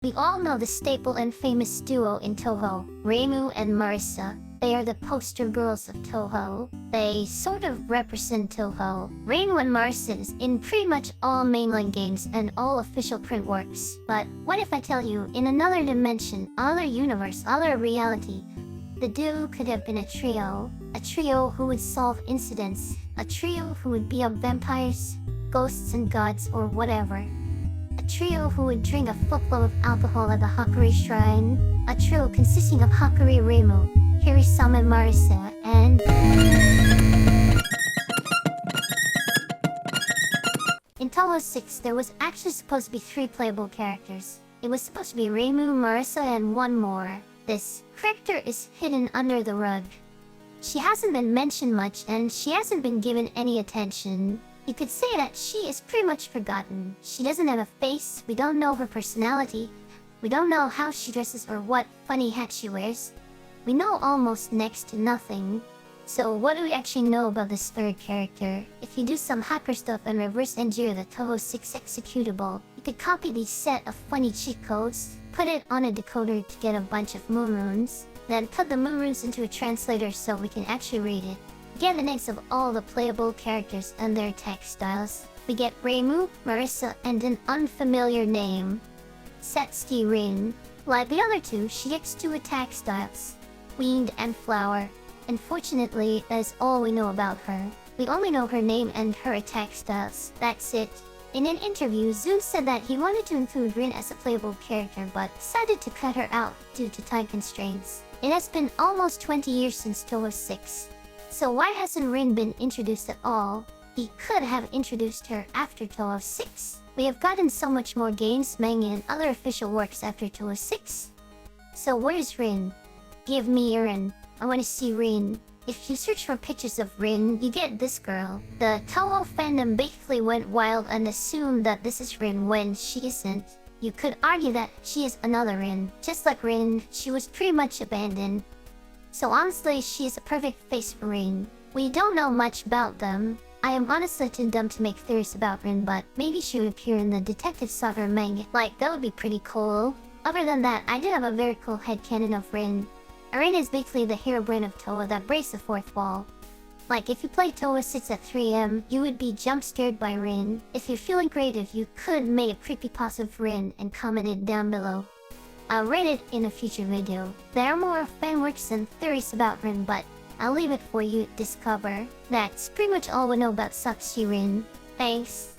We all know the staple and famous duo in Touhou, ERHU and Marisa. They are the poster girls of Touhou. They sort of represent Touhou. ERHU and Marisa is in pretty much all mainline games and all official print works. But what if I tell you, in another dimension, other universe, other reality, the duo could have been a trio who would solve incidents, a trio who would beat up vampires, ghosts and gods or whatever. A trio who would drink a football of alcohol at the Higurashi shrine. A trio consisting of Higurashi ERHU, Hirisama Marisa, and... In Touhou 6, there was actually supposed to be 3 playable characters. It was supposed to be ERHU, Marisa, and one more. This character is hidden under the rug. She hasn't been mentioned much and she hasn't been given any attention. You could say that she is pretty much forgotten. She doesn't have a face, we don't know her personality, we don't know how she dresses or what funny hat she wears. We know almost next to nothing. So what do we actually know about this third character? If you do some hacker stuff and reverse engineer the Touhou 6 executable, you could copy the set of funny cheat codes, put it on a decoder to get a bunch of moon runes, then put the moon runes into a translator so we can actually read it. We get the names of all the playable characters and their text styles. We get ERHU, Marisa, and an unfamiliar name, Satsuki Rin. Like the other two, she gets 2 attack styles, Wind and Flower. Unfortunately, that is all we know about her. We only know her name and her attack styles. That's it. In an interview, Zoom said that he wanted to include Rin as a playable character but decided to cut her out due to time constraints. It has been almost 20 years since Touhou 6. So why hasn't Rin been introduced at all? He could have introduced her after Touhou 6. We have gotten so much more games, manga, and other official works after Touhou 6. So where's Rin? Give me Rin. I want to see Rin. If you search for pictures of Rin, you get this girl. The Touhou fandom basically went wild and assumed that this is Rin when she isn't. You could argue that she is another Rin. Just like Rin, she was pretty much abandoned. So honestly, she is a perfect face for Rin. We don't know much about them. I am honestly too dumb to make theories about Rin, but maybe she would appear in the Detective Saga manga. Like, that would be pretty cool. Other than that, I do have a very cool headcanon of Rin. Rin is basically the hero brain of Touhou that breaks the 4th wall. Like, if you play Touhou 6 at 3 AM, you would be jump-scared by Rin. If you're feeling creative, you could make a creepypasta of Rin and comment it down below. I'll rate it in a future video. There are more fanworks and theories about Rin, but I'll leave it for you to discover. That's pretty much all we know about Satsuki Rin. Thanks.